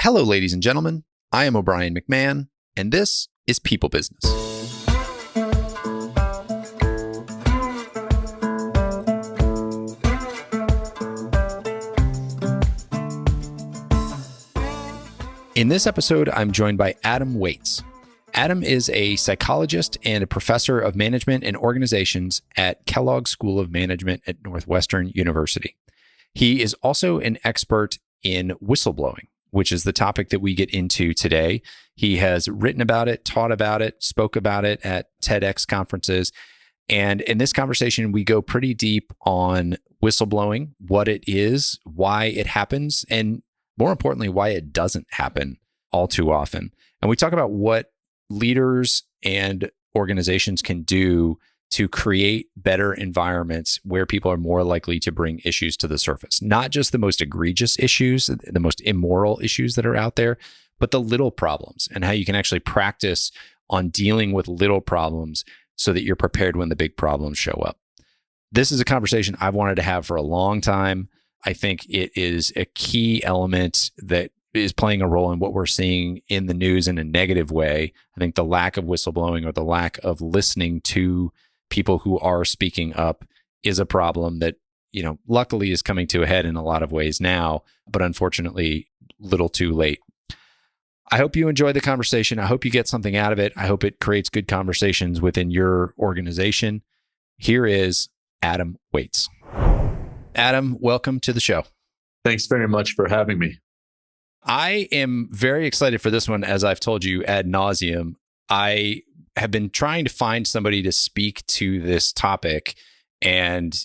Hello, ladies and gentlemen. I am O'Brien McMahon, and this is People Business. In this episode, I'm joined by Adam Waytz. Adam is a psychologist and a professor of management and organizations at Kellogg School of Management at Northwestern University. He is also an expert in whistleblowing, which is the topic that we get into today. He has written about it, taught about it, spoke about it at TEDx conferences. And in this conversation, we go pretty deep on whistleblowing, what it is, why it happens, and more importantly, why it doesn't happen all too often. And we talk about what leaders and organizations can do to create better environments where people are more likely to bring issues to the surface. Not just the most egregious issues, the most immoral issues that are out there, but the little problems and how you can actually practice on dealing with little problems so that you're prepared when the big problems show up. This is a conversation I've wanted to have for a long time. I think it is a key element that is playing a role in what we're seeing in the news in a negative way. I think the lack of whistleblowing or the lack of listening to people who are speaking up is a problem that, luckily is coming to a head in a lot of ways now, but unfortunately, little too late. I hope you enjoy the conversation. I hope you get something out of it. I hope it creates good conversations within your organization. Here is Adam Waytz. Adam, welcome to the show. Thanks very much for having me. I am very excited for this one. As I've told you ad nauseum, I have been trying to find somebody to speak to this topic. And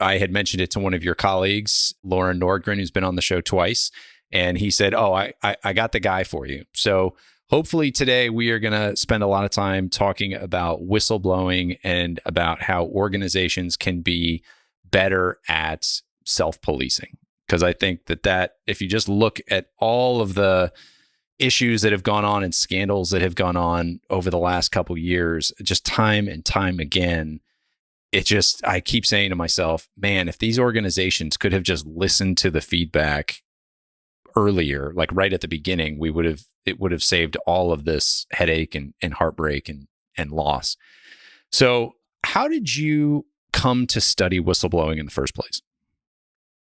I had mentioned it to one of your colleagues, Lauren Nordgren, who's been on the show twice. And he said, I got the guy for you. So hopefully today we are going to spend a lot of time talking about whistleblowing and about how organizations can be better at self-policing. Because I think that if you just look at all of the issues that have gone on and scandals that have gone on over the last couple of years, just time and time again, I keep saying to myself, man, if these organizations could have just listened to the feedback earlier, like right at the beginning, it would have saved all of this headache and heartbreak and loss. So how did you come to study whistleblowing in the first place?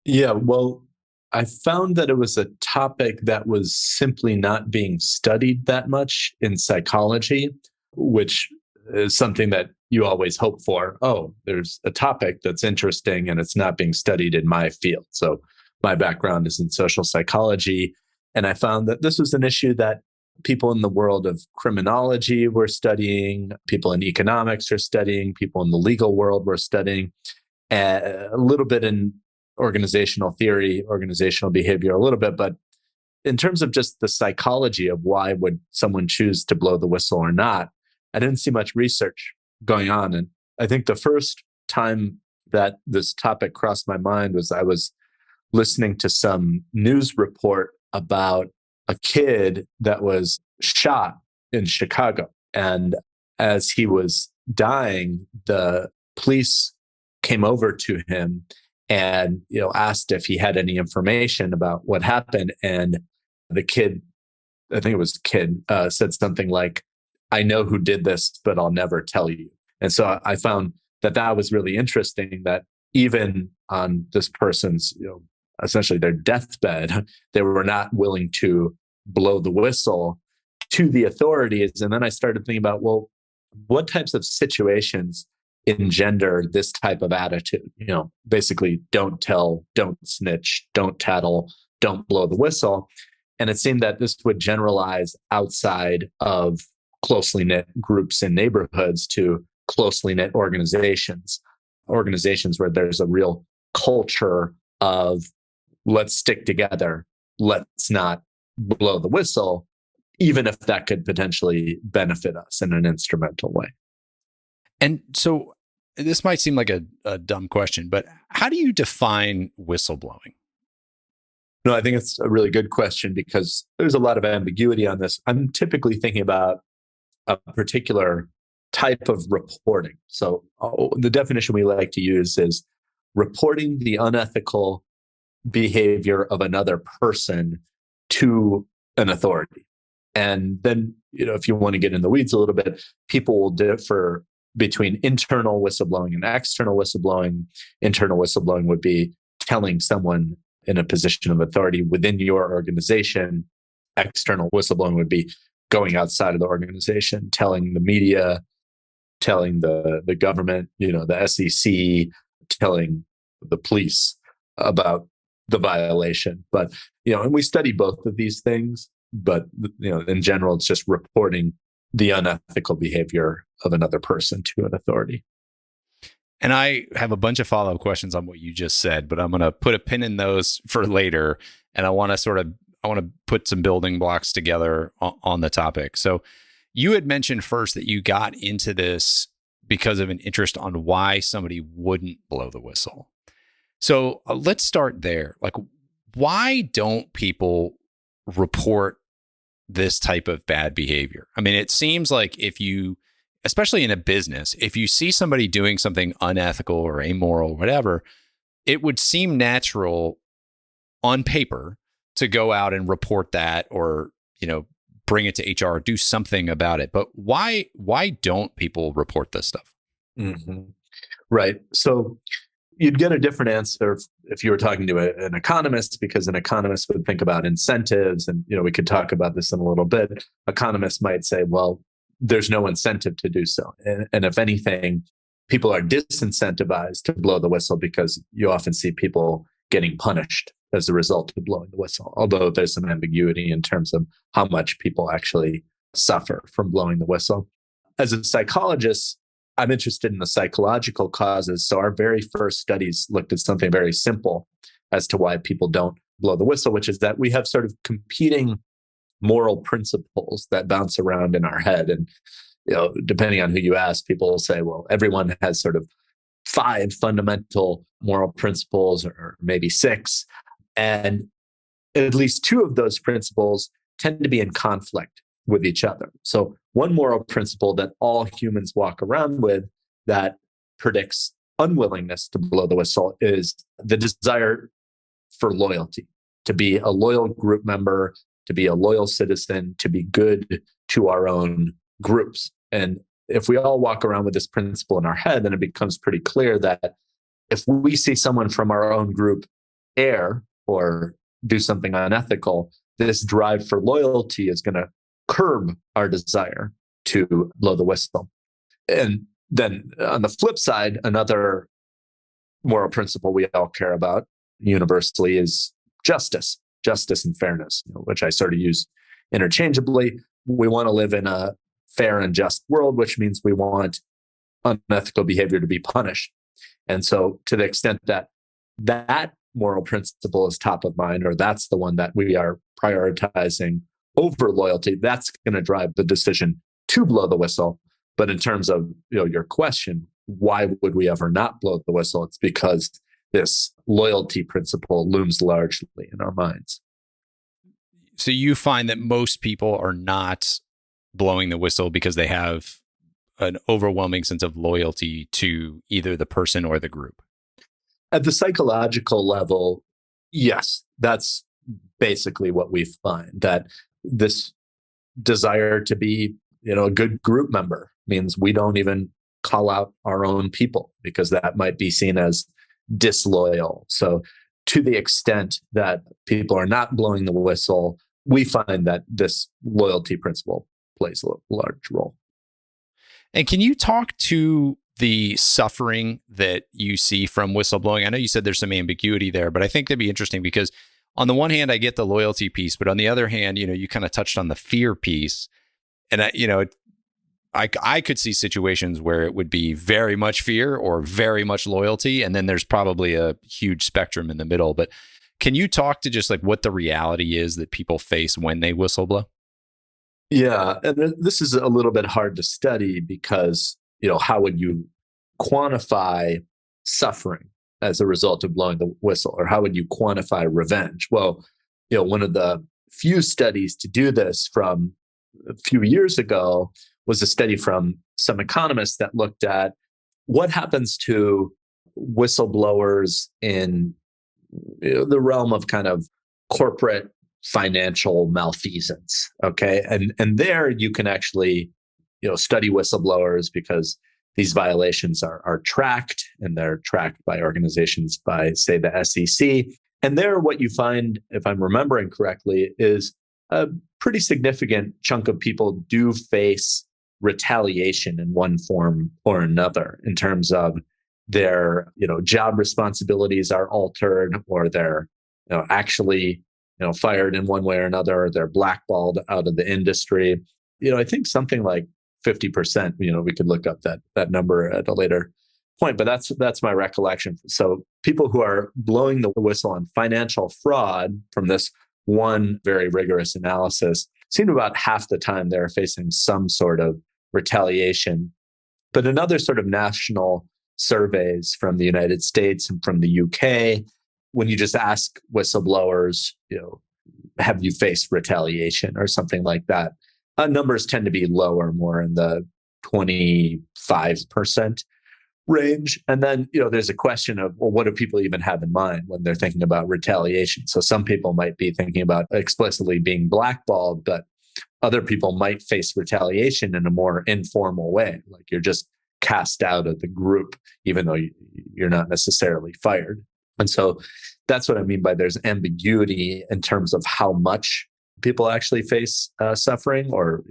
Yeah, well, I found that it was a topic that was simply not being studied that much in psychology, which is something that you always hope for. Oh, there's a topic that's interesting and it's not being studied in my field. So my background is in social psychology. And I found that this was an issue that people in the world of criminology were studying, people in economics are studying, people in the legal world were studying, a little bit in organizational theory, organizational behavior, a little bit. But in terms of just the psychology of why would someone choose to blow the whistle or not, I didn't see much research going on. And I think the first time that this topic crossed my mind was I was listening to some news report about a kid that was shot in Chicago. And as he was dying, the police came over to him and asked if he had any information about what happened. And the kid, I think it was the kid, said something like, "I know who did this, but I'll never tell you." And so I found that was really interesting, that even on this person's, essentially their deathbed, they were not willing to blow the whistle to the authorities. And then I started thinking about, well, what types of situations engender this type of attitude? Basically, don't tell, don't snitch, don't tattle, don't blow the whistle. And it seemed that this would generalize outside of closely knit groups and neighborhoods to closely knit organizations where there's a real culture of let's stick together, let's not blow the whistle, even if that could potentially benefit us in an instrumental way. And so this might seem like a dumb question, but how do you define whistleblowing? No, I think it's a really good question because there's a lot of ambiguity on this. I'm typically thinking about a particular type of reporting. So the definition we like to use is reporting the unethical behavior of another person to an authority. And then, if you want to get in the weeds a little bit, people will differ between internal whistleblowing and external whistleblowing. Internal whistleblowing would be telling someone in a position of authority within your organization. External whistleblowing would be going outside of the organization, telling the media, telling the government, the SEC, telling the police about the violation. But, and we study both of these things, but, in general, it's just reporting the unethical behavior of another person to an authority. And I have a bunch of follow-up questions on what you just said, but I'm going to put a pin in those for later. And I want to put some building blocks together on the topic. So you had mentioned first that you got into this because of an interest on why somebody wouldn't blow the whistle. So let's start there. Like, why don't people report this type of bad behavior? I mean, it seems like especially in a business, if you see somebody doing something unethical or amoral, whatever, it would seem natural on paper to go out and report that or, bring it to HR, do something about it. But why don't people report this stuff? Mm-hmm. Right. So you'd get a different answer if you were talking to an economist, because an economist would think about incentives. And, we could talk about this in a little bit. Economists might say, well, there's no incentive to do so. And if anything, people are disincentivized to blow the whistle because you often see people getting punished as a result of blowing the whistle, although there's some ambiguity in terms of how much people actually suffer from blowing the whistle. As a psychologist, I'm interested in the psychological causes. So our very first studies looked at something very simple as to why people don't blow the whistle, which is that we have sort of competing moral principles that bounce around in our head. And, depending on who you ask, people will say, well, everyone has sort of 5 fundamental moral principles, or maybe 6. And at least 2 of those principles tend to be in conflict with each other. So one moral principle that all humans walk around with that predicts unwillingness to blow the whistle is the desire for loyalty, to be a loyal group member, to be a loyal citizen, to be good to our own groups. And if we all walk around with this principle in our head, then it becomes pretty clear that if we see someone from our own group err or do something unethical, this drive for loyalty is going to curb our desire to blow the whistle. And then on the flip side, another moral principle we all care about universally is justice and fairness, which I sort of use interchangeably. We want to live in a fair and just world, which means we want unethical behavior to be punished. And so to the extent that that moral principle is top of mind, or that's the one that we are prioritizing over loyalty, that's going to drive the decision to blow the whistle. But in terms of your question, why would we ever not blow the whistle? It's because this loyalty principle looms largely in our minds. So you find that most people are not blowing the whistle because they have an overwhelming sense of loyalty to either the person or the group? At the psychological level, yes, that's basically what we find, that this desire to be, a good group member means we don't even call out our own people because that might be seen as disloyal. So to the extent that people are not blowing the whistle, we find that this loyalty principle plays a large role. And can you talk to the suffering that you see from whistleblowing? I know you said there's some ambiguity there, but I think that'd be interesting because on the one hand, I get the loyalty piece, but on the other hand, you kind of touched on the fear piece. And I could see situations where it would be very much fear or very much loyalty. And then there's probably a huge spectrum in the middle. But can you talk to just like what the reality is that people face when they whistleblow? Yeah. And this is a little bit hard to study because, how would you quantify suffering as a result of blowing the whistle? Or how would you quantify revenge? Well, one of the few studies to do this from a few years ago was a study from some economists that looked at what happens to whistleblowers in the realm of kind of corporate financial malfeasance. Okay. And there you can actually, study whistleblowers because these violations are tracked, and they're tracked by organizations by, say, the SEC. And there, what you find, if I'm remembering correctly, is a pretty significant chunk of people do face retaliation in one form or another in terms of their, job responsibilities are altered, or they're, actually, fired in one way or another, or they're blackballed out of the industry. I think something like 50%, we could look up that number at a later point, but that's my recollection. So people who are blowing the whistle on financial fraud from this one very rigorous analysis seem to about half the time they're facing some sort of retaliation. But in other sort of national surveys from the United States and from the UK, when you just ask whistleblowers, have you faced retaliation or something like that, numbers tend to be lower, more in the 25% range. And then, there's a question of, well, what do people even have in mind when they're thinking about retaliation? So some people might be thinking about explicitly being blackballed, but other people might face retaliation in a more informal way, like you're just cast out of the group, even though you're not necessarily fired. And so that's what I mean by there's ambiguity in terms of how much people actually face suffering, or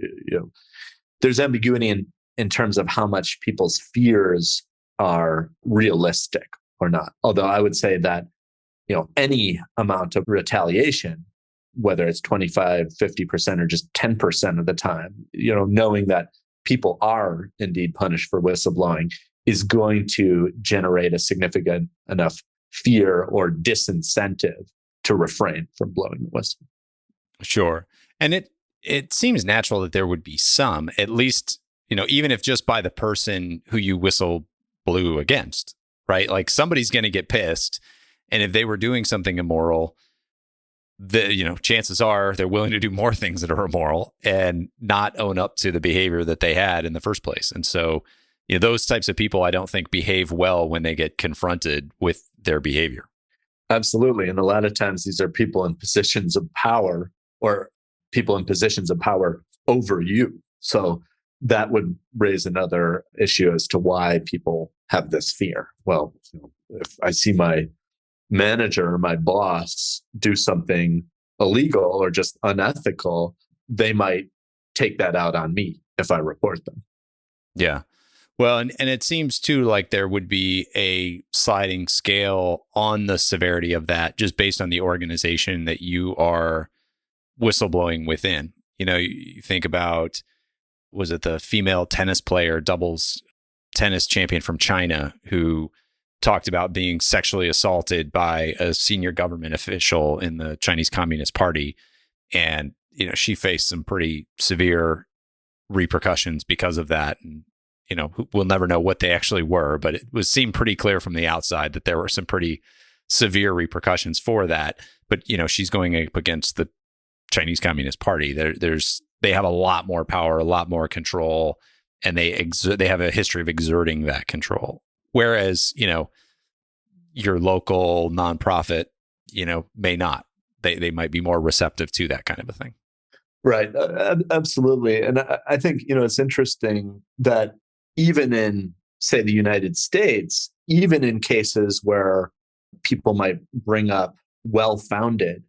there's ambiguity in terms of how much people's fears are realistic or not. Although I would say that any amount of retaliation, whether it's 25, 50%, or just 10% of the time, knowing that people are indeed punished for whistleblowing is going to generate a significant enough fear or disincentive to refrain from blowing the whistle. Sure. And it seems natural that there would be some, at least, even if just by the person who you whistle blew against, right? Like somebody's going to get pissed. And if they were doing something immoral, chances are they're willing to do more things that are immoral and not own up to the behavior that they had in the first place. And so, those types of people, I don't think, behave well when they get confronted with their behavior. Absolutely. And a lot of times these are people in positions of power, or people in positions of power over you. So that would raise another issue as to why people have this fear. Well, if I see my manager or my boss do something illegal or just unethical, they might take that out on me if I report them. Yeah. Well, and it seems too like there would be a sliding scale on the severity of that just based on the organization that you are whistleblowing within. You think about, was it the female tennis player, doubles tennis champion from China, who talked about being sexually assaulted by a senior government official in the Chinese Communist Party. And, she faced some pretty severe repercussions because of that. And, we'll never know what they actually were, but it seemed pretty clear from the outside that there were some pretty severe repercussions for that. But, she's going up against the Chinese Communist Party. They have a lot more power, a lot more control, and they have a history of exerting that control. Whereas, your local nonprofit, may not. They might be more receptive to that kind of a thing. Right. Absolutely. And I think, it's interesting that even in, say, the United States, even in cases where people might bring up well-founded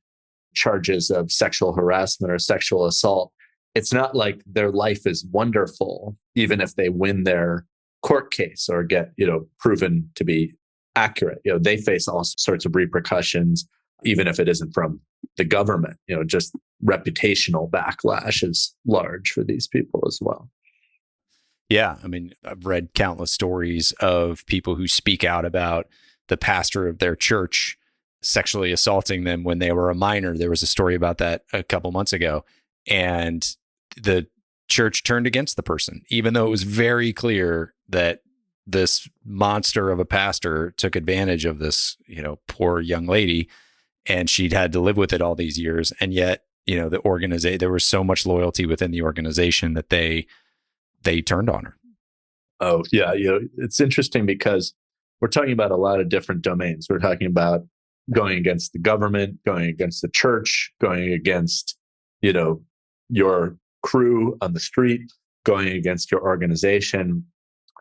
charges of sexual harassment or sexual assault, it's not like their life is wonderful, even if they win their court case or get, proven to be accurate. They face all sorts of repercussions, even if it isn't from the government. Just reputational backlash is large for these people as well. Yeah. I mean, I've read countless stories of people who speak out about the pastor of their church sexually assaulting them when they were a minor. There was a story about that a couple months ago, and the church turned against the person, even though it was very clear that this monster of a pastor took advantage of this, poor young lady, and she'd had to live with it all these years. And yet, the organization, there was so much loyalty within the organization that they turned on her. Oh, yeah. It's interesting because we're talking about a lot of different domains. We're talking about going against the government, going against the church, going against, your crew on the street, going against your organization.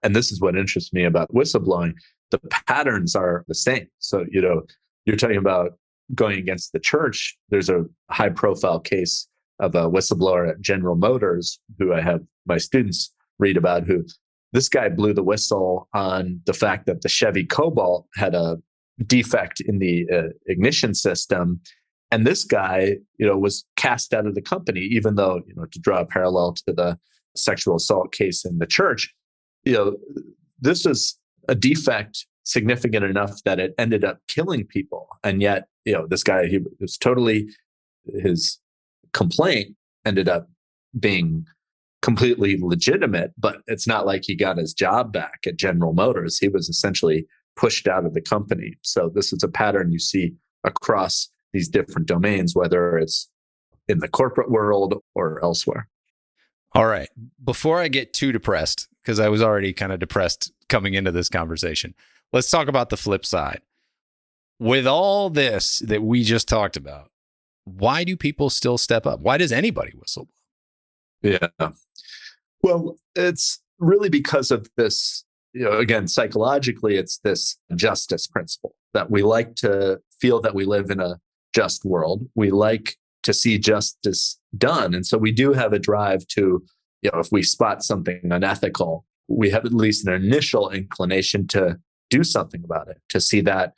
And this is what interests me about whistleblowing. The patterns are the same. So, you're talking about going against the church. There's a high profile case of a whistleblower at General Motors who I have my students read about, who this guy blew the whistle on the fact that the Chevy Cobalt had a defect in the ignition system. And this guy, was cast out of the company, even though, to draw a parallel to the sexual assault case in the church, this is a defect significant enough that it ended up killing people. And yet, this guy, his complaint ended up being completely legitimate, but it's not like he got his job back at General Motors. He was essentially pushed out of the company. So this is a pattern you see across these different domains, whether it's in the corporate world or elsewhere. All right. Before I get too depressed, because I was already kind of depressed coming into this conversation, let's talk about the flip side. With all this that we just talked about, why do people still step up? Why does anybody whistleblow? Yeah. Well, it's really because of this, again, psychologically, it's this justice principle that we like to feel that we live in a just world. We like to see justice done. And so we do have a drive to, if we spot something unethical, we have at least an initial inclination to do something about it, to see that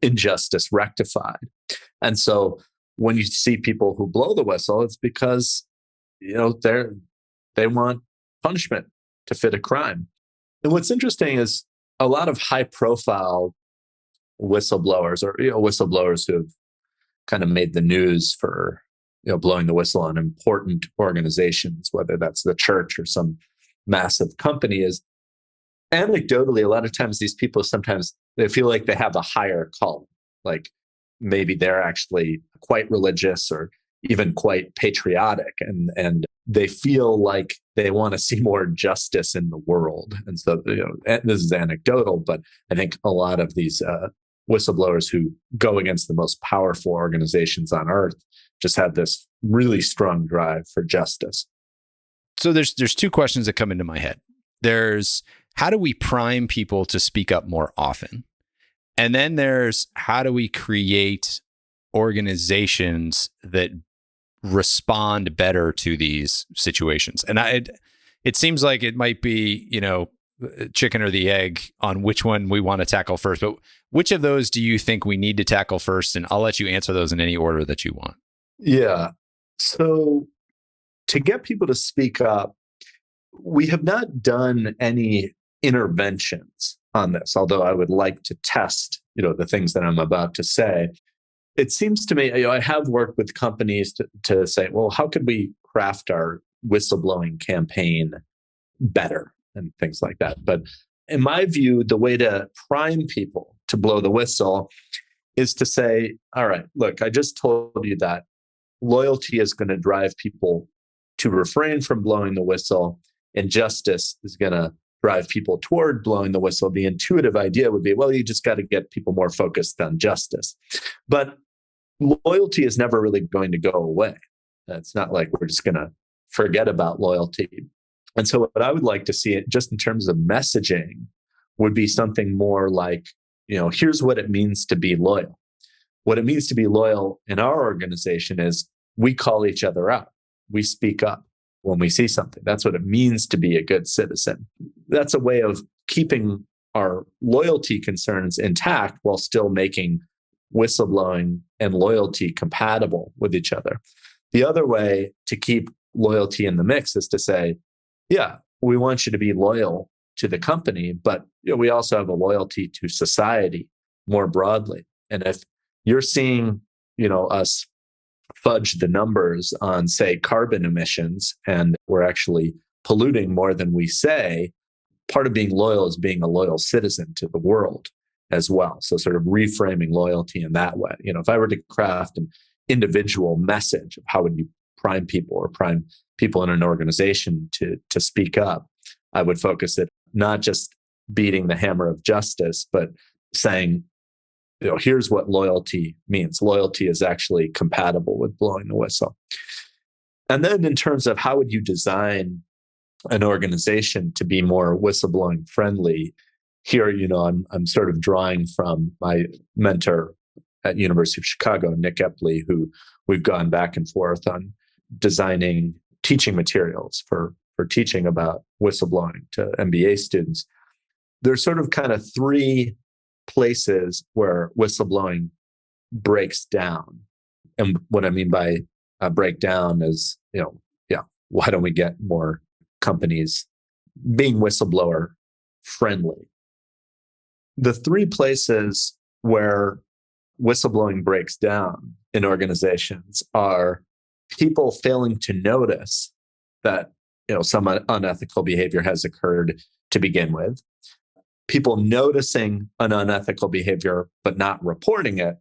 injustice rectified. And so when you see people who blow the whistle, it's because, they want punishment to fit a crime. And what's interesting is a lot of high profile whistleblowers or whistleblowers who have kind of made the news for blowing the whistle on important organizations, whether that's the church or some massive company, is anecdotally, a lot of times these people sometimes they feel like they have a higher calling, like maybe they're actually quite religious or even quite patriotic, and they feel like they want to see more justice in the world. And so, this is anecdotal, but I think a lot of these whistleblowers who go against the most powerful organizations on earth just have this really strong drive for justice. So there's two questions that come into my head. There's, how do we prime people to speak up more often? And then there's, how do we create organizations that respond better to these situations? And it seems like it might be, chicken or the egg on which one we want to tackle first. But which of those do you think we need to tackle first? And I'll let you answer those in any order that you want. Yeah. So to get people to speak up, we have not done any interventions on this, although I would like to test, the things that I'm about to say. It seems to me, I have worked with companies to say, well, how could we craft our whistleblowing campaign better and things like that. But in my view, the way to prime people to blow the whistle is to say, all right, look, I just told you that loyalty is going to drive people to refrain from blowing the whistle, and justice is going to drive people toward blowing the whistle. The intuitive idea would be, well, you just got to get people more focused on justice. But loyalty is never really going to go away. It's not like we're just going to forget about loyalty. And so what I would like to see, just in terms of messaging, would be something more like, here's what it means to be loyal. What it means to be loyal in our organization is we call each other out. We speak up when we see something. That's what it means to be a good citizen. That's a way of keeping our loyalty concerns intact while still making whistleblowing and loyalty compatible with each other. The other way to keep loyalty in the mix is to say, yeah, we want you to be loyal to the company, but we also have a loyalty to society more broadly. And if you're seeing, us fudge the numbers on, say, carbon emissions, and we're actually polluting more than we say, part of being loyal is being a loyal citizen to the world as well. So sort of reframing loyalty in that way. If I were to craft an individual message of how would you prime people or prime people in an organization to speak up, I would focus it not just beating the hammer of justice, but saying, here's what loyalty means. Loyalty is actually compatible with blowing the whistle. And then in terms of how would you design an organization to be more whistleblowing friendly, here, I'm sort of drawing from my mentor at University of Chicago, Nick Epley, who we've gone back and forth on designing teaching materials for teaching about whistleblowing to MBA students. There's sort of kind of three places where whistleblowing breaks down. And what I mean by break down is, why don't we get more companies being whistleblower friendly? The three places where whistleblowing breaks down in organizations are people failing to notice that some unethical behavior has occurred to begin with, people noticing an unethical behavior but not reporting it,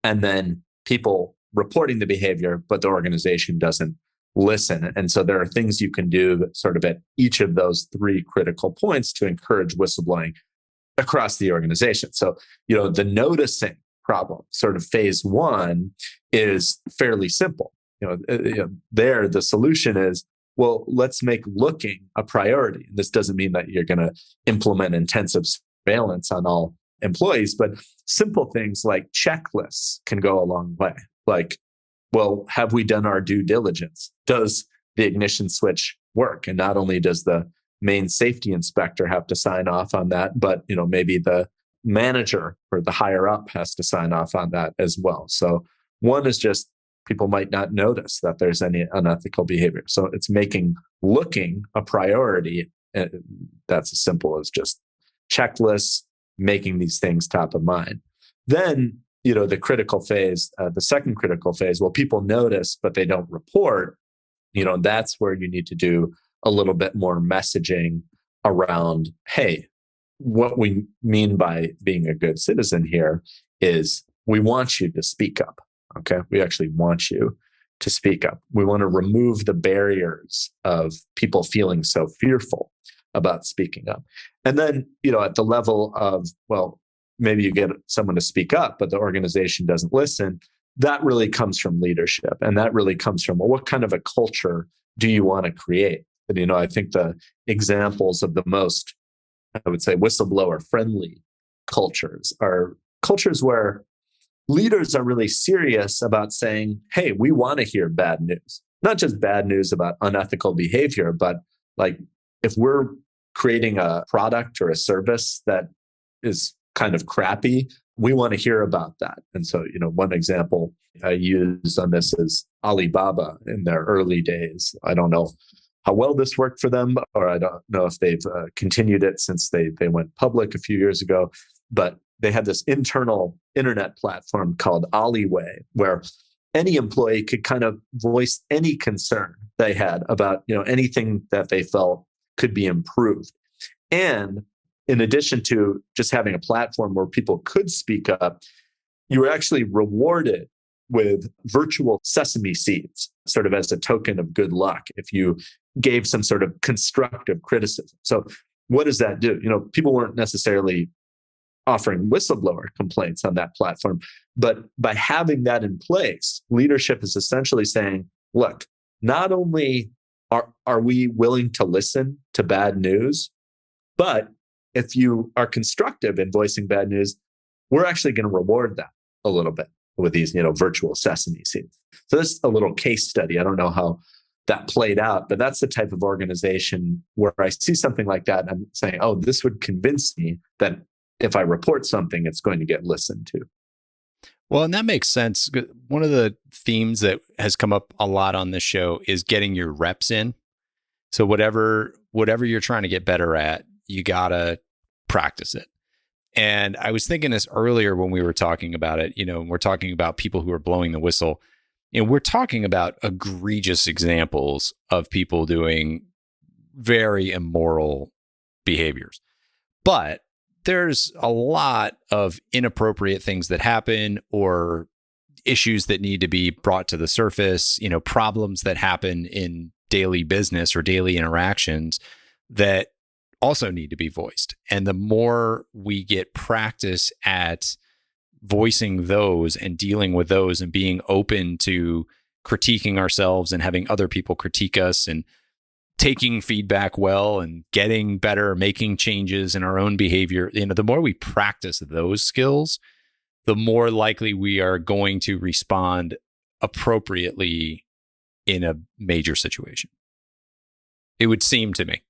and then people reporting the behavior but the organization doesn't listen. And so there are things you can do sort of at each of those three critical points to encourage whistleblowing across the organization. So, the noticing problem, sort of phase one, is fairly simple. There, the solution is, well, let's make looking a priority. And this doesn't mean that you're going to implement intensive surveillance on all employees, but simple things like checklists can go a long way. Like, well, have we done our due diligence? Does the ignition switch work? And not only does the main safety inspector have to sign off on that, but maybe the manager or the higher up has to sign off on that as well. So one is just people might not notice that there's any unethical behavior. So it's making looking a priority. That's as simple as just checklists, making these things top of mind. Then, the critical phase, the second critical phase, well, people notice, but they don't report. That's where you need to do a little bit more messaging around, hey, what we mean by being a good citizen here is we want you to speak up. Okay. We actually want you to speak up. We want to remove the barriers of people feeling so fearful about speaking up. And then, at the level of, well, maybe you get someone to speak up, but the organization doesn't listen. That really comes from leadership. And that really comes from, well, what kind of a culture do you want to create? And, I think the examples of the most, I would say, whistleblower friendly cultures are cultures where leaders are really serious about saying, hey, we want to hear bad news, not just bad news about unethical behavior, but like if we're creating a product or a service that is kind of crappy, we want to hear about that. And so, one example I use on this is Alibaba in their early days. I don't know how well this worked for them, or I don't know if they've continued it since they went public a few years ago, but they had this internal internet platform called Aliway, where any employee could kind of voice any concern they had about, anything that they felt could be improved. And in addition to just having a platform where people could speak up, you were actually rewarded with virtual sesame seeds, sort of as a token of good luck if you gave some sort of constructive criticism. So what does that do? People weren't necessarily offering whistleblower complaints on that platform, but by having that in place, leadership is essentially saying, look, not only are we willing to listen to bad news, but if you are constructive in voicing bad news, we're actually going to reward that a little bit with these, virtual sesame seeds. So this is a little case study. I don't know how that played out, but that's the type of organization where I see something like that. And I'm saying, oh, this would convince me that if I report something, it's going to get listened to. Well, and that makes sense. One of the themes that has come up a lot on this show is getting your reps in. So whatever you're trying to get better at, you gotta practice it. And I was thinking this earlier when we were talking about it, we're talking about people who are blowing the whistle, and we're talking about egregious examples of people doing very immoral behaviors. But there's a lot of inappropriate things that happen or issues that need to be brought to the surface, problems that happen in daily business or daily interactions that also need to be voiced. And the more we get practice at voicing those and dealing with those and being open to critiquing ourselves and having other people critique us and taking feedback well and getting better, making changes in our own behavior. The more we practice those skills, the more likely we are going to respond appropriately in a major situation. It would seem to me.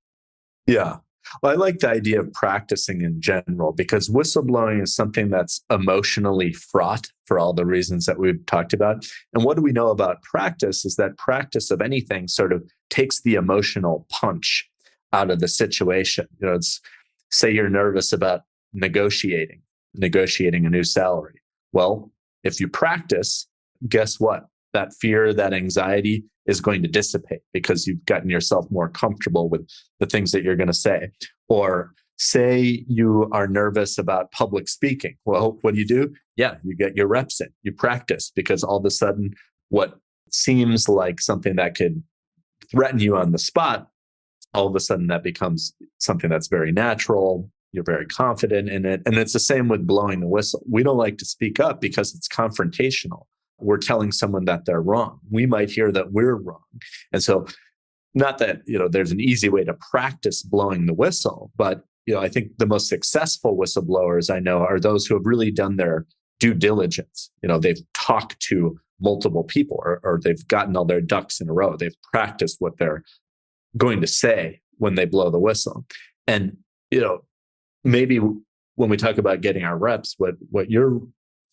Yeah. Well, I like the idea of practicing in general because whistleblowing is something that's emotionally fraught for all the reasons that we've talked about. And what do we know about practice is that practice of anything sort of takes the emotional punch out of the situation. It's say you're nervous about negotiating a new salary. Well, if you practice, guess what? That fear, that anxiety is going to dissipate because you've gotten yourself more comfortable with the things that you're going to say. Or say you are nervous about public speaking. Well, what do? Yeah, you get your reps in, you practice, because all of a sudden what seems like something that could threaten you on the spot, all of a sudden that becomes something that's very natural. You're very confident in it. And it's the same with blowing the whistle. We don't like to speak up because it's confrontational. We're telling someone that they're wrong. We might hear that we're wrong. And so not that, there's an easy way to practice blowing the whistle, but, I think the most successful whistleblowers I know are those who have really done their due diligence. They've talked to multiple people or they've gotten all their ducks in a row. They've practiced what they're going to say when they blow the whistle. And, maybe when we talk about getting our reps, what you're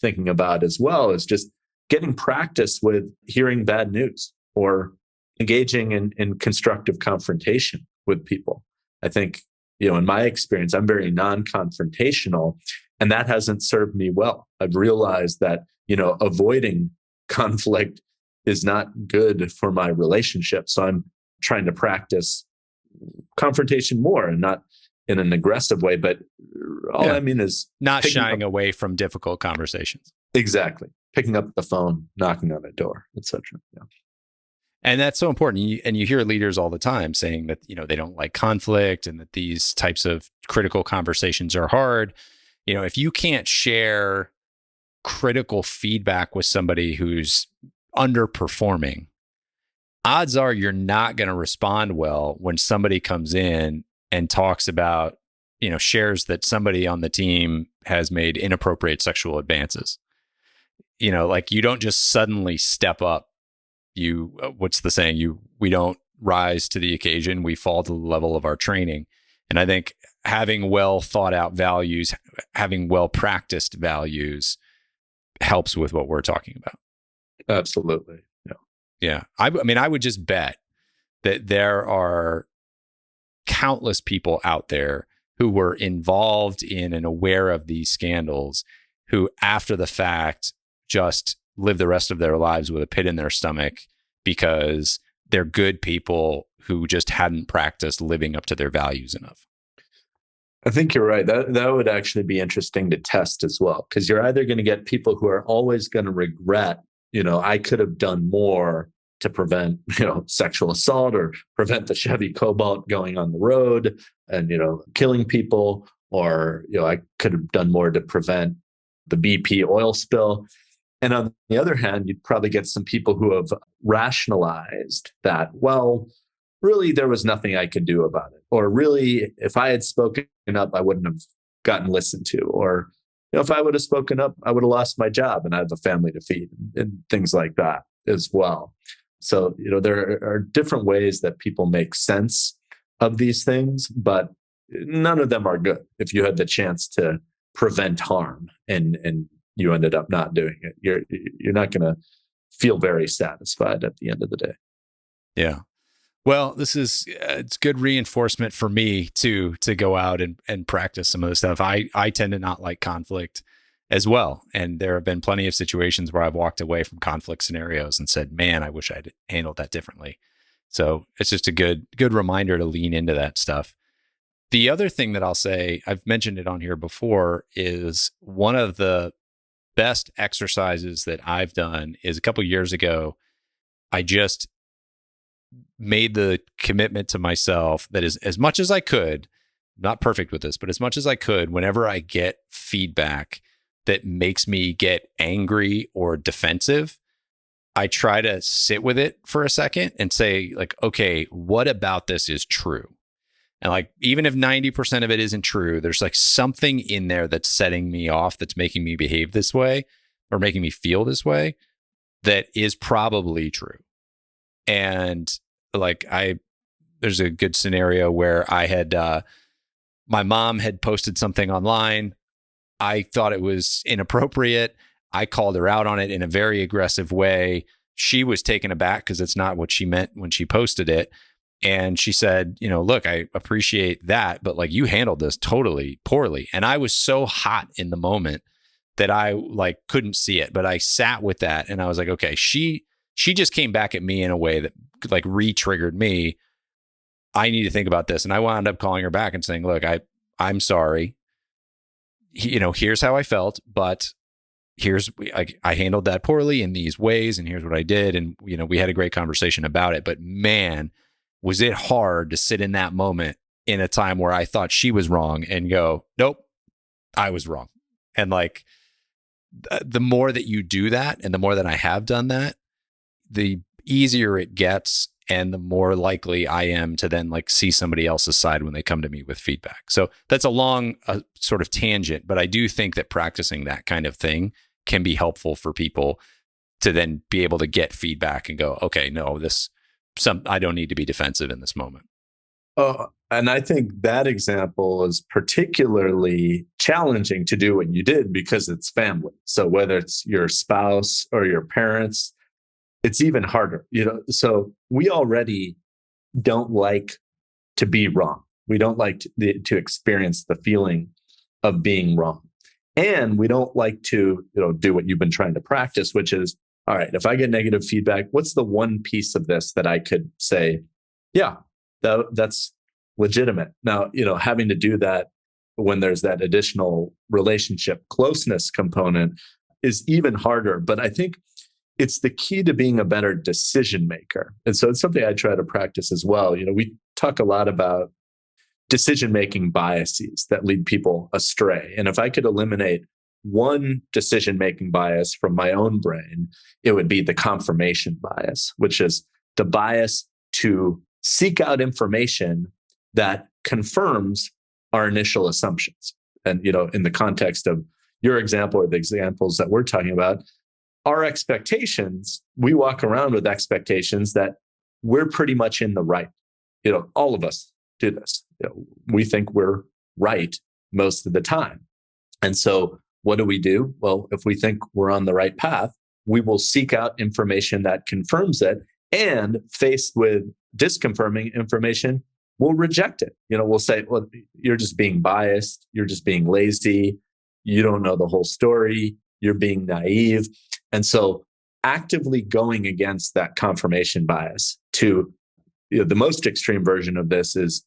thinking about as well is just getting practice with hearing bad news or engaging in constructive confrontation with people. I think, in my experience, I'm very non-confrontational, and that hasn't served me well. I've realized that, avoiding conflict is not good for my relationship. So I'm trying to practice confrontation more and not in an aggressive way, but all I mean is not shying away from difficult conversations. Exactly. Picking up the phone, knocking on a door, etc. Yeah. And that's so important. And you hear leaders all the time saying that, they don't like conflict and that these types of critical conversations are hard. If you can't share critical feedback with somebody who's underperforming, odds are you're not going to respond well when somebody comes in and talks about, shares that somebody on the team has made inappropriate sexual advances. You don't just suddenly step up. What's the saying? We don't rise to the occasion. We fall to the level of our training. And I think having well thought out values, having well practiced values helps with what we're talking about. Absolutely. Yeah. I mean, I would just bet that there are countless people out there who were involved in and aware of these scandals who after the fact just live the rest of their lives with a pit in their stomach because they're good people who just hadn't practiced living up to their values enough. I think you're right. That would actually be interesting to test as well, because you're either going to get people who are always going to regret, I could have done more to prevent, sexual assault or prevent the Chevy Cobalt going on the road and, killing people, or, I could have done more to prevent the BP oil spill. And on the other hand, you'd probably get some people who have rationalized that, well, really, there was nothing I could do about it. Or really, if I had spoken up, I wouldn't have gotten listened to. Or, if I would have spoken up, I would have lost my job and I have a family to feed and things like that as well. So, there are different ways that people make sense of these things, but none of them are good. If you had the chance to prevent harm and you ended up not doing it, you're not going to feel very satisfied at the end of the day. Yeah. Well, it's good reinforcement for me to go out and practice some of this stuff. I tend to not like conflict as well. And there have been plenty of situations where I've walked away from conflict scenarios and said, man, I wish I'd handled that differently. So it's just a good reminder to lean into that stuff. The other thing that I'll say, I've mentioned it on here before, is one of the best exercises that I've done is a couple of years ago, I just made the commitment to myself that is as much as I could, not perfect with this, but as much as I could, whenever I get feedback, that makes me get angry or defensive, I try to sit with it for a second and say, like, okay, what about this is true? And like, even if 90% of it isn't true, there's like something in there that's setting me off, that's making me behave this way or making me feel this way that is probably true. And like, there's a good scenario where I had, my mom had posted something online. I thought it was inappropriate. I called her out on it in a very aggressive way. She was taken aback because it's not what she meant when she posted it. And she said, look, I appreciate that, but like, you handled this totally poorly. And I was so hot in the moment that I like couldn't see it, but I sat with that and I was like, okay, she just came back at me in a way that like re-triggered me. I need to think about this. And I wound up calling her back and saying, look, I'm sorry. Here's how I felt, but I handled that poorly in these ways, and here's what I did. And, we had a great conversation about it, but man, was it hard to sit in that moment in a time where I thought she was wrong and go, nope, I was wrong. And like, the more that you do that, and the more that I have done that, the easier it gets. And the more likely I am to then like see somebody else's side when they come to me with feedback. So that's a long sort of tangent, but I do think that practicing that kind of thing can be helpful for people to then be able to get feedback and go, okay, no, I don't need to be defensive in this moment. And I think that example is particularly challenging to do what you did because it's family. So whether it's your spouse or your parents, it's even harder, so we already don't like to be wrong. We don't like to experience the feeling of being wrong. And we don't like to, do what you've been trying to practice, which is, all right, if I get negative feedback, what's the one piece of this that I could say, yeah, that's legitimate. Now, having to do that when there's that additional relationship closeness component is even harder. But I think it's the key to being a better decision maker. And so it's something I try to practice as well. We talk a lot about decision-making biases that lead people astray. And if I could eliminate one decision-making bias from my own brain, it would be the confirmation bias, which is the bias to seek out information that confirms our initial assumptions. And, in the context of your example or the examples that we're talking about, our expectations, we walk around with expectations that we're pretty much in the right. All of us do this. We think we're right most of the time. And so what do? Well, if we think we're on the right path, we will seek out information that confirms it, and faced with disconfirming information, we'll reject it. We'll say, well, you're just being biased. You're just being lazy. You don't know the whole story. You're being naive. And so actively going against that confirmation bias to the most extreme version of this is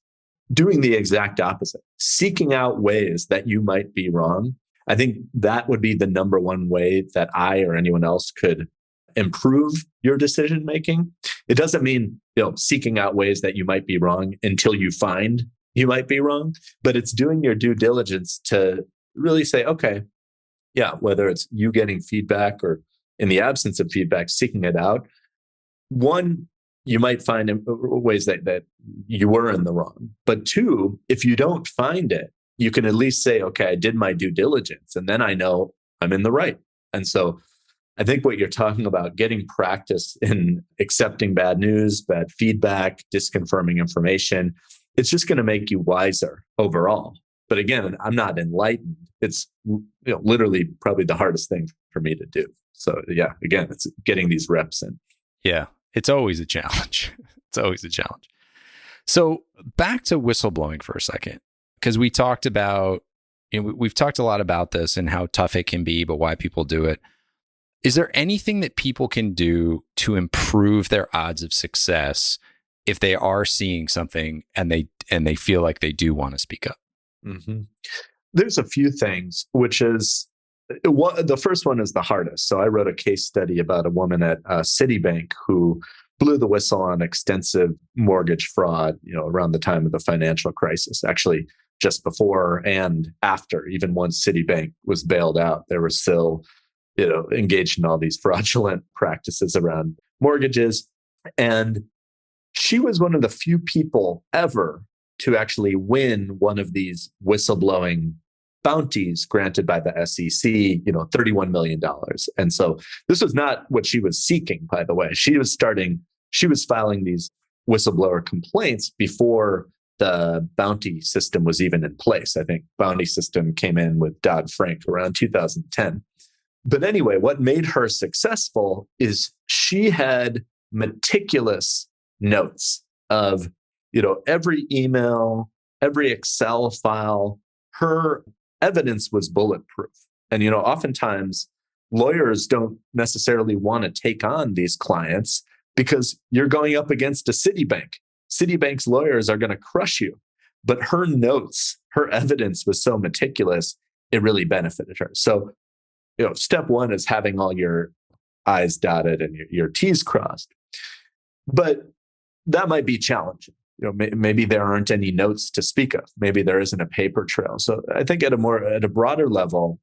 doing the exact opposite, seeking out ways that you might be wrong. I think that would be the number one way that I or anyone else could improve your decision making. It doesn't mean, seeking out ways that you might be wrong until you find you might be wrong, but it's doing your due diligence to really say, okay, yeah, whether it's you getting feedback or in the absence of feedback, seeking it out. One, you might find ways that you were in the wrong. But two, if you don't find it, you can at least say, okay, I did my due diligence, and then I know I'm in the right. And so I think what you're talking about, getting practice in accepting bad news, bad feedback, disconfirming information, it's just going to make you wiser overall. But again, I'm not enlightened. It's literally probably the hardest thing for me to do. So yeah, again, it's getting these reps in. Yeah, it's always a challenge. It's always a challenge. So back to whistleblowing for a second, because we talked about, we've talked a lot about this and how tough it can be, but why people do it. Is there anything that people can do to improve their odds of success if they are seeing something and they feel like they do want to speak up? Mm-hmm. There's a few things, which is the first one is the hardest. So I wrote a case study about a woman at Citibank who blew the whistle on extensive mortgage fraud, around the time of the financial crisis. Actually, just before and after. Even once Citibank was bailed out, they were still, engaged in all these fraudulent practices around mortgages. And she was one of the few people ever to actually win one of these whistleblowing bounties granted by the SEC, $31 million. And so this was not what she was seeking, by the way. She was filing these whistleblower complaints before the bounty system was even in place. I think bounty system came in with Dodd-Frank around 2010. But anyway, what made her successful is she had meticulous notes of, every email, every Excel file. Her evidence was bulletproof. And, oftentimes lawyers don't necessarily want to take on these clients because you're going up against a Citibank. Citibank's lawyers are going to crush you. But her notes, her evidence was so meticulous, it really benefited her. So, step one is having all your I's dotted and your T's crossed. But that might be challenging. Maybe there aren't any notes to speak of. Maybe there isn't a paper trail. So I think at a broader level,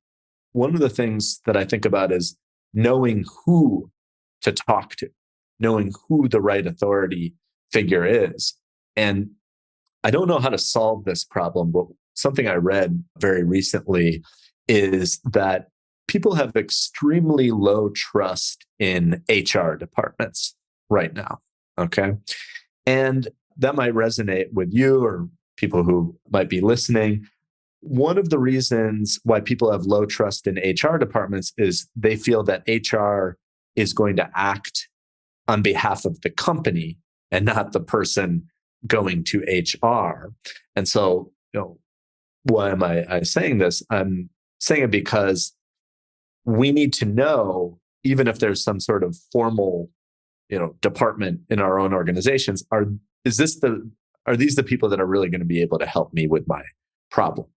one of the things that I think about is knowing who to talk to, knowing who the right authority figure is. And I don't know how to solve this problem, but something I read very recently is that people have extremely low trust in HR departments right now. Okay. And that might resonate with you or people who might be listening. One of the reasons why people have low trust in HR departments is they feel that HR is going to act on behalf of the company and not the person going to HR. And so, why am I saying this? I'm saying it because we need to know, even if there's some sort of formal, department in our own organizations, are these the people that are really going to be able to help me with my problem?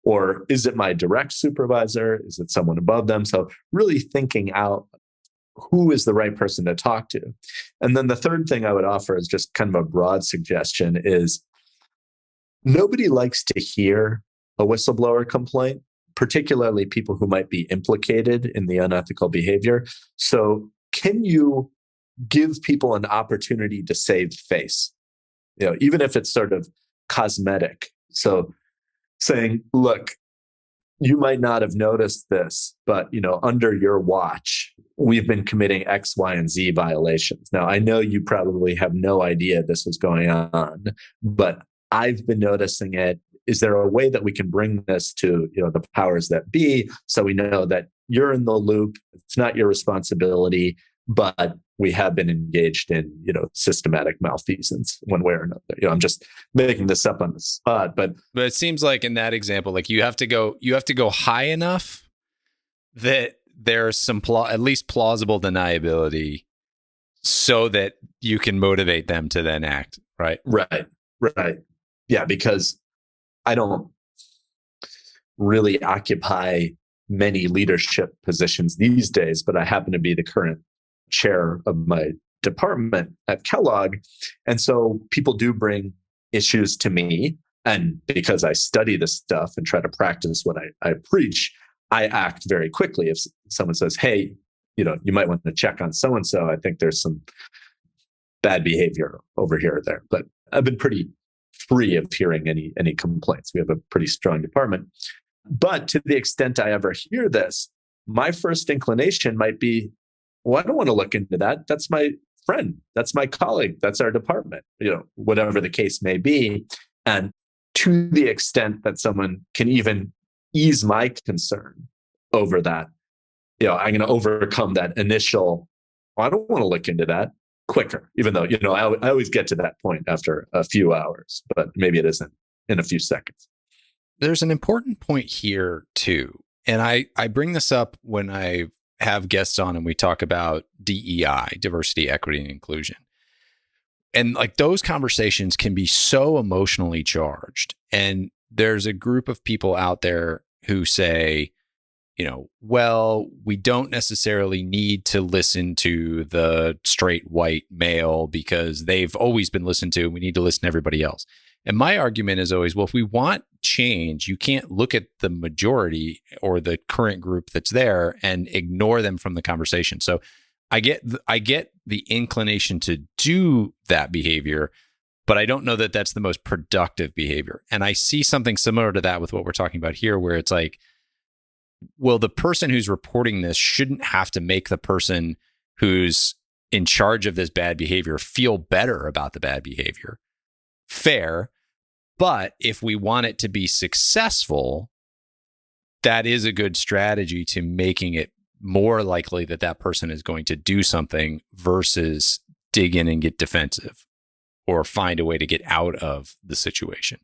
Or is it my direct supervisor? Is it someone above them? So really thinking out who is the right person to talk to. And then the third thing I would offer is just kind of a broad suggestion is nobody likes to hear a whistleblower complaint, particularly people who might be implicated in the unethical behavior. So can you give people an opportunity to save face, even if it's sort of cosmetic? So saying, look, you might not have noticed this, but under your watch, we've been committing X, Y, and Z violations. Now, I know you probably have no idea this is going on, but I've been noticing it. Is there a way that we can bring this to the powers that be, so we know that you're in the loop? It's not your responsibility, but we have been engaged in systematic malfeasance one way or another. I'm just making this up on the spot, but it seems like in that example, like you have to go high enough that there's some at least plausible deniability, so that you can motivate them to then act. Right. Yeah, because I don't really occupy many leadership positions these days, but I happen to be the current chair of my department at Kellogg. And so people do bring issues to me. And because I study this stuff and try to practice what I preach, I act very quickly. If someone says, hey, you might want to check on so-and-so, I think there's some bad behavior over here or there. But I've been pretty free of hearing any complaints. We have a pretty strong department. But to the extent I ever hear this, my first inclination might be, well, I don't want to look into that. That's my friend. That's my colleague. That's our department, whatever the case may be. And to the extent that someone can even ease my concern over that, I'm going to overcome that initial, I don't want to look into that, quicker, even though, I always get to that point after a few hours, but maybe it isn't in a few seconds. There's an important point here too. And I bring this up when I have guests on and we talk about DEI, diversity, equity, and inclusion. And like those conversations can be so emotionally charged. And there's a group of people out there who say, well, we don't necessarily need to listen to the straight white male because they've always been listened to. We need to listen to everybody else. And my argument is always, well, if we want change, you can't look at the majority or the current group that's there and ignore them from the conversation. So I get the inclination to do that behavior, but I don't know that that's the most productive behavior. And I see something similar to that with what we're talking about here, where it's like, well, the person who's reporting this shouldn't have to make the person who's in charge of this bad behavior feel better about the bad behavior. Fair. But if we want it to be successful, that is a good strategy to making it more likely that that person is going to do something versus dig in and get defensive or find a way to get out of the situation.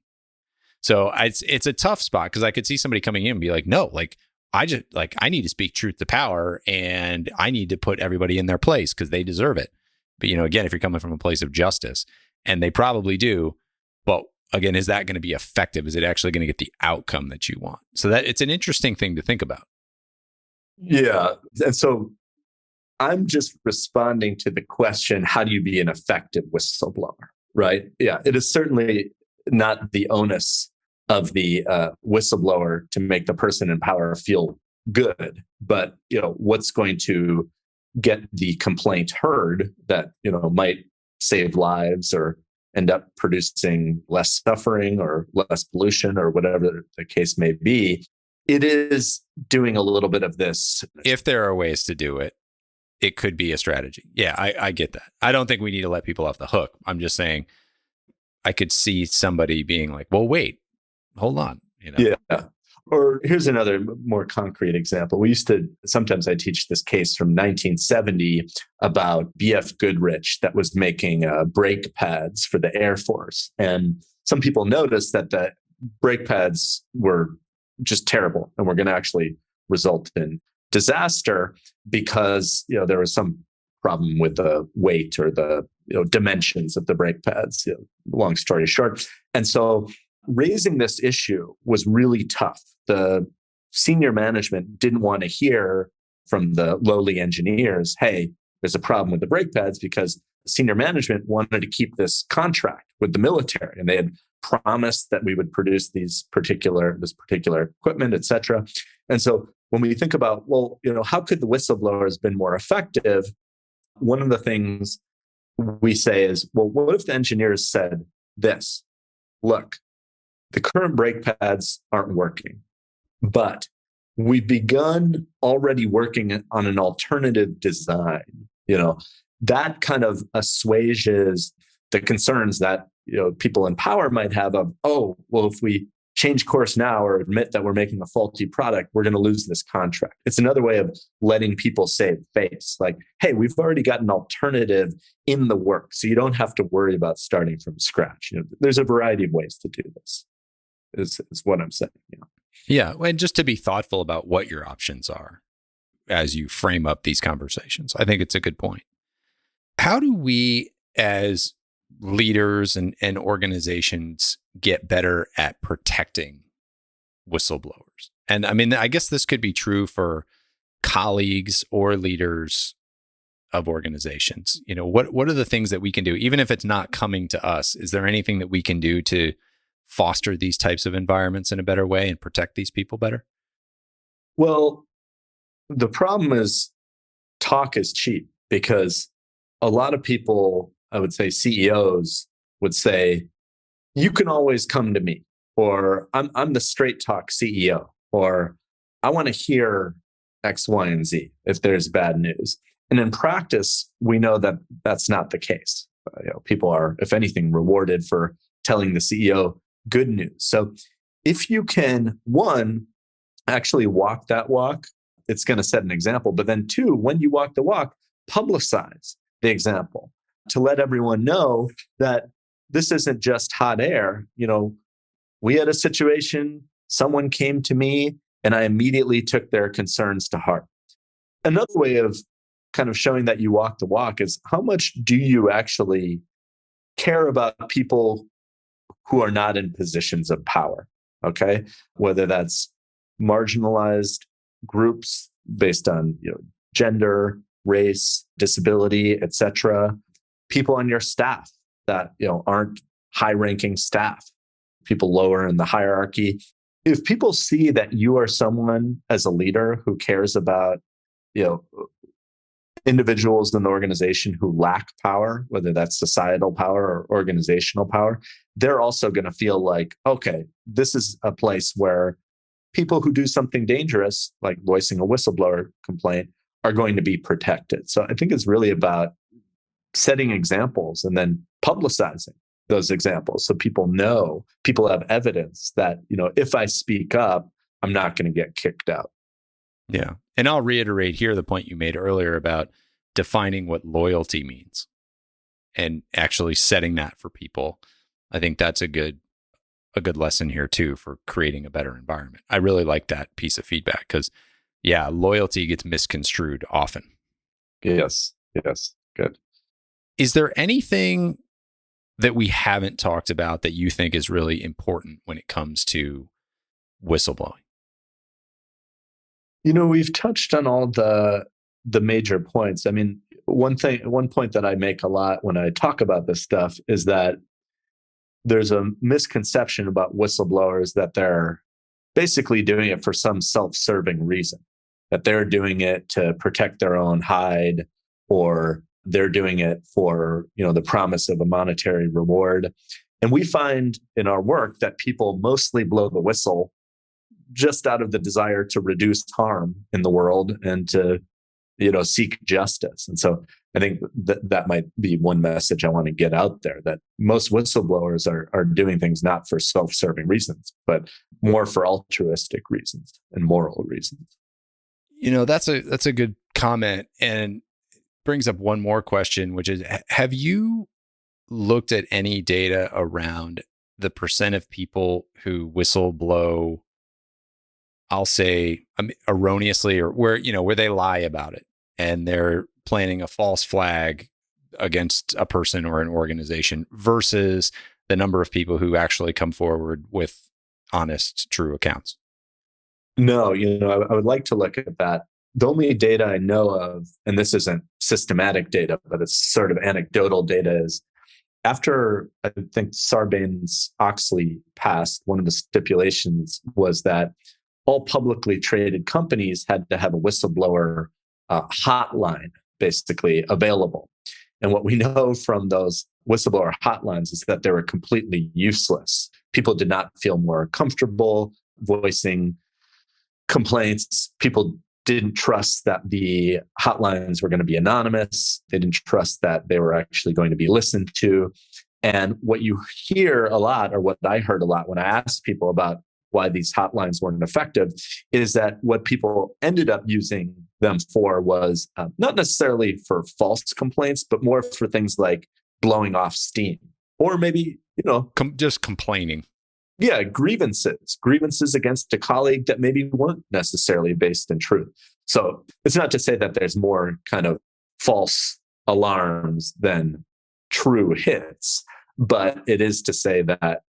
So it's a tough spot because I could see somebody coming in and be like, no, like, I need to speak truth to power and I need to put everybody in their place because they deserve it. But, again, if you're coming from a place of justice, and they probably do, but again, is that going to be effective? Is it actually going to get the outcome that you want? So that it's an interesting thing to think about. Yeah. And so I'm just responding to the question, how do you be an effective whistleblower? Right? Yeah. It is certainly not the onus of the whistleblower to make the person in power feel good, but what's going to get the complaint heard that might save lives or end up producing less suffering or less pollution or whatever the case may be. It is doing a little bit of this. If there are ways to do it, it could be a strategy. Yeah, I get that. I don't think we need to let people off the hook. I'm just saying I could see somebody being like, well, wait, hold on. Yeah. Or here's another more concrete example. Sometimes I teach this case from 1970 about B.F. Goodrich that was making brake pads for the Air Force. And some people noticed that the brake pads were just terrible and were going to actually result in disaster because, there was some problem with the weight or the dimensions of the brake pads, long story short. And so raising this issue was really tough. The senior management didn't want to hear from the lowly engineers, hey, there's a problem with the brake pads, because senior management wanted to keep this contract with the military. And they had promised that we would produce this particular equipment, et cetera. And so when we think about, well, how could the whistleblowers have been more effective? One of the things we say is, well, what if the engineers said this? Look, the current brake pads aren't working, but we've begun already working on an alternative design. That kind of assuages the concerns that people in power might have of, oh, well, if we change course now or admit that we're making a faulty product, we're going to lose this contract. It's another way of letting people save face. Like, hey, we've already got an alternative in the work, so you don't have to worry about starting from scratch. There's a variety of ways to do this. Is what I'm saying. Yeah, and just to be thoughtful about what your options are as you frame up these conversations. I think it's a good point. How do we, as leaders and organizations, get better at protecting whistleblowers? And I mean, I guess this could be true for colleagues or leaders of organizations. What are the things that we can do, even if it's not coming to us? Is there anything that we can do to foster these types of environments in a better way and protect these people better? Well, the problem is talk is cheap, because a lot of people, I would say CEOs, would say, you can always come to me, or I'm the straight talk CEO, or I want to hear X, Y, and Z if there's bad news. And in practice, we know that that's not the case. People are, if anything, rewarded for telling the CEO good news. So if you can, one, actually walk that walk, it's going to set an example. But then two, when you walk the walk, publicize the example to let everyone know that this isn't just hot air. We had a situation, someone came to me, and I immediately took their concerns to heart. Another way of kind of showing that you walk the walk is, how much do you actually care about people who are not in positions of power? Okay. Whether that's marginalized groups based on gender, race, disability, etc. People on your staff that aren't high-ranking staff, people lower in the hierarchy. If people see that you are someone as a leader who cares about individuals in the organization who lack power, whether that's societal power or organizational power, they're also going to feel like, okay, this is a place where people who do something dangerous, like voicing a whistleblower complaint, are going to be protected. So I think it's really about setting examples and then publicizing those examples so people know, people have evidence that, if I speak up, I'm not going to get kicked out. Yeah. And I'll reiterate here the point you made earlier about defining what loyalty means and actually setting that for people. I think that's a good lesson here too for creating a better environment. I really like that piece of feedback because, yeah, loyalty gets misconstrued often. Yes. Good. Is there anything that we haven't talked about that you think is really important when it comes to whistleblowing? We've touched on all the major points. I mean, one point that I make a lot when I talk about this stuff is that there's a misconception about whistleblowers that they're basically doing it for some self-serving reason, that they're doing it to protect their own hide, or they're doing it for, the promise of a monetary reward. And we find in our work that people mostly blow the whistle just out of the desire to reduce harm in the world and to, seek justice. And so I think that might be one message I want to get out there, that most whistleblowers are doing things not for self-serving reasons, but more for altruistic reasons and moral reasons. That's a good comment, and brings up one more question, which is, have you looked at any data around the percent of people who whistleblow, I'll say erroneously, or where they lie about it and they're planting a false flag against a person or an organization versus the number of people who actually come forward with honest, true accounts? No, I would like to look at that. The only data I know of, and this isn't systematic data, but it's sort of anecdotal data, is after I think Sarbanes-Oxley passed, one of the stipulations was that all publicly traded companies had to have a whistleblower hotline basically available. And what we know from those whistleblower hotlines is that they were completely useless. People did not feel more comfortable voicing complaints. People didn't trust that the hotlines were going to be anonymous. They didn't trust that they were actually going to be listened to. And what you hear a lot, or what I heard a lot when I asked people about why these hotlines weren't effective, is that what people ended up using them for was not necessarily for false complaints, but more for things like blowing off steam, or maybe, just complaining. Yeah, grievances against a colleague that maybe weren't necessarily based in truth. So it's not to say that there's more kind of false alarms than true hits, but it is to say that,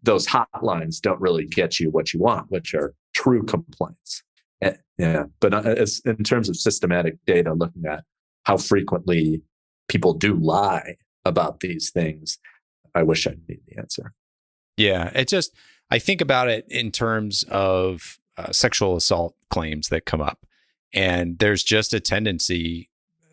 those hotlines don't really get you what you want, which are true complaints. Yeah, but as in terms of systematic data, looking at how frequently people do lie about these things, I wish I knew the answer. Yeah, I think about it in terms of sexual assault claims that come up. And there's just a tendency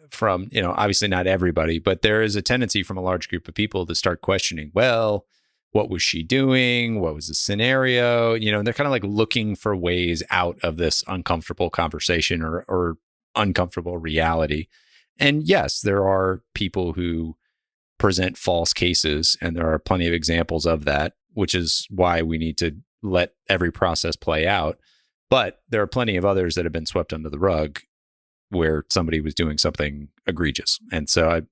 from, obviously not everybody, but there is a tendency from a large group of people to start questioning, well, what was she doing? What was the scenario? And they're kind of like looking for ways out of this uncomfortable conversation or uncomfortable reality. And yes, there are people who present false cases, and there are plenty of examples of that, which is why we need to let every process play out. But there are plenty of others that have been swept under the rug where somebody was doing something egregious. And so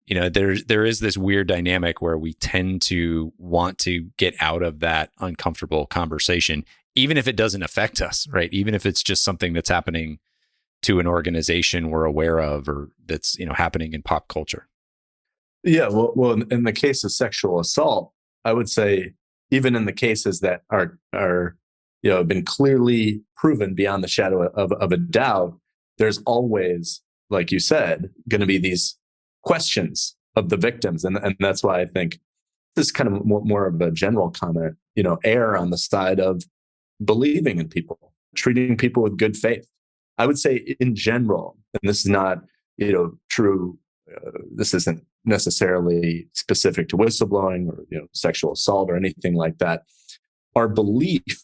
there is this weird dynamic where we tend to want to get out of that uncomfortable conversation, even if it doesn't affect us, right? Even if it's just something that's happening to an organization we're aware of, or that's, happening in pop culture. Yeah. Well, in the case of sexual assault, I would say even in the cases that are have been clearly proven beyond the shadow of a doubt, there's always, like you said, going to be these questions of the victims. And that's why I think this is kind of more of a general comment, err on the side of believing in people, treating people with good faith. I would say in general, and this is not, true, this isn't necessarily specific to whistleblowing or, sexual assault or anything like that. Our belief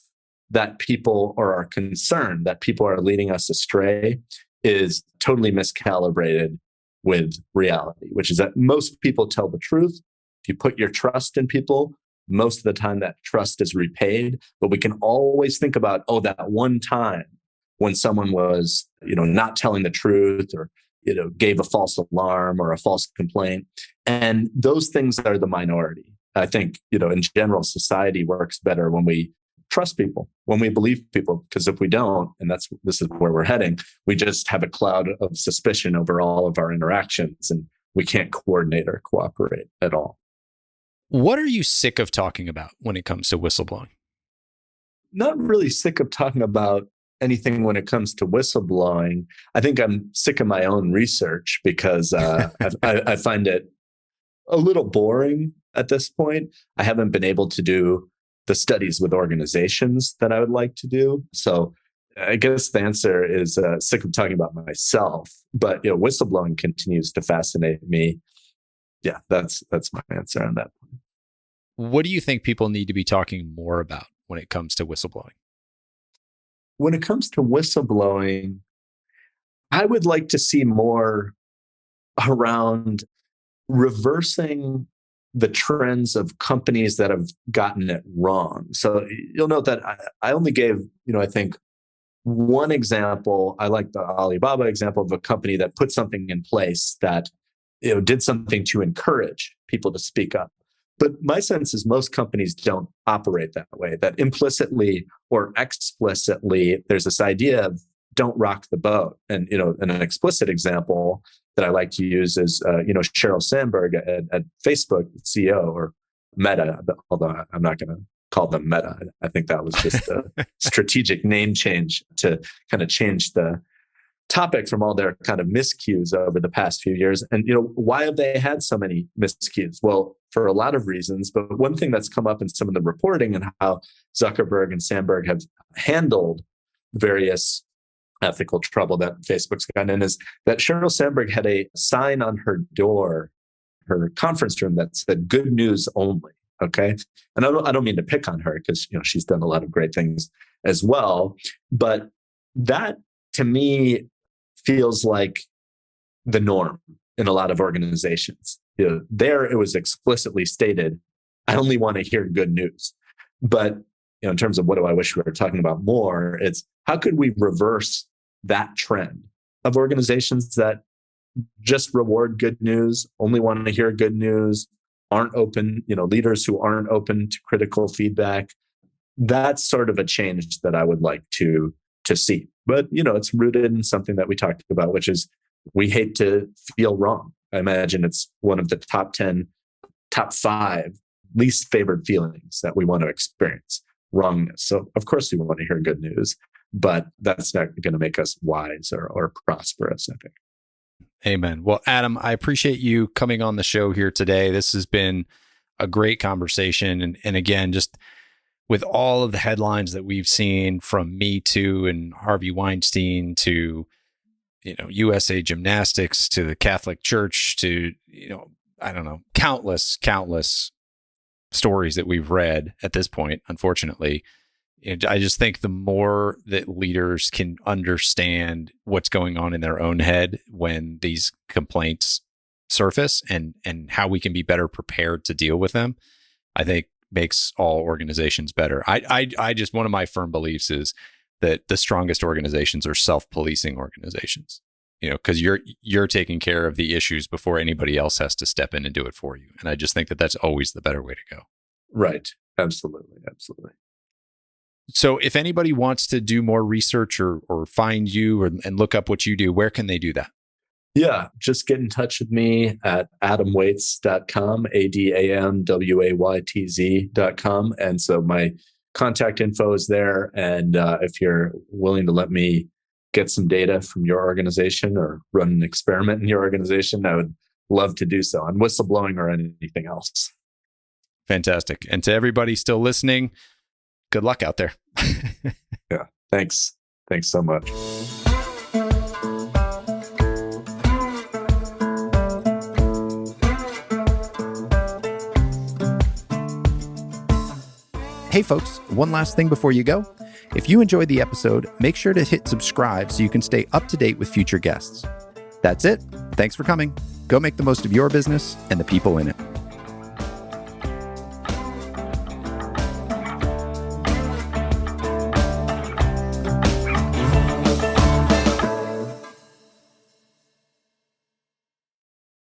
that people, or our concern that people are leading us astray, is totally miscalibrated with reality, which is that most people tell the truth. If you put your trust in people, most of the time that trust is repaid. But we can always think about, that one time when someone was, not telling the truth, or, gave a false alarm or a false complaint. And those things are the minority. I think, in general, society works better when we trust people, when we believe people, because if we don't, and this is where we're heading, we just have a cloud of suspicion over all of our interactions, and we can't coordinate or cooperate at all. What are you sick of talking about when it comes to whistleblowing? Not really sick of talking about anything when it comes to whistleblowing. I think I'm sick of my own research because I find it a little boring at this point. I haven't been able to do the studies with organizations that I would like to do. So I guess the answer is sick of talking about myself, but whistleblowing continues to fascinate me. Yeah, that's my answer on that point. What do you think people need to be talking more about when it comes to whistleblowing? When it comes to whistleblowing, I would like to see more around reversing the trends of companies that have gotten it wrong. So you'll note that I only gave, I think one example. I like the Alibaba example of a company that put something in place that, did something to encourage people to speak up. But my sense is most companies don't operate that way, that implicitly or explicitly, there's this idea of don't rock the boat. And, an explicit example that I like to use is, Sheryl Sandberg at Facebook, CEO, or Meta, although I'm not going to call them Meta. I think that was just a strategic name change to kind of change the topic from all their kind of miscues over the past few years. And, why have they had so many miscues? Well, for a lot of reasons, but one thing that's come up in some of the reporting and how Zuckerberg and Sandberg have handled various ethical trouble that Facebook's gotten in is that Sheryl Sandberg had a sign on her door, her conference room, that said "good news only." Okay. And I don't mean to pick on her because, she's done a lot of great things as well. But that to me feels like the norm in a lot of organizations. There it was explicitly stated, I only want to hear good news. But in terms of what do I wish we were talking about more, it's how could we reverse that trend of organizations that just reward good news, only want to hear good news, aren't open, leaders who aren't open to critical feedback. That's sort of a change that I would like to see. But, it's rooted in something that we talked about, which is we hate to feel wrong. I imagine it's one of the top 5 least favored feelings that we want to experience, wrongness. So of course we want to hear good news, but that's not going to make us wise or prosperous, I think. Amen. Well, Adam, I appreciate you coming on the show here today. This has been a great conversation. And again, just with all of the headlines that we've seen from Me Too and Harvey Weinstein to, USA Gymnastics to the Catholic Church to, I don't know, countless stories that we've read at this point, unfortunately. I just think the more that leaders can understand what's going on in their own head when these complaints surface and how we can be better prepared to deal with them, I think makes all organizations better. I just, one of my firm beliefs is that the strongest organizations are self-policing organizations, because you're taking care of the issues before anybody else has to step in and do it for you. And I just think that that's always the better way to go. Right. Absolutely. So if anybody wants to do more research or find you and look up what you do, where can they do that? Yeah, just get in touch with me at adamwaytz.com, ADAMWAYTZ.com. And so my contact info is there. And if you're willing to let me get some data from your organization or run an experiment in your organization, I would love to do so on whistleblowing or anything else. Fantastic. And to everybody still listening, good luck out there. Yeah. Thanks. Thanks so much. Hey folks, one last thing before you go. If you enjoyed the episode, make sure to hit subscribe so you can stay up to date with future guests. That's it. Thanks for coming. Go make the most of your business and the people in it.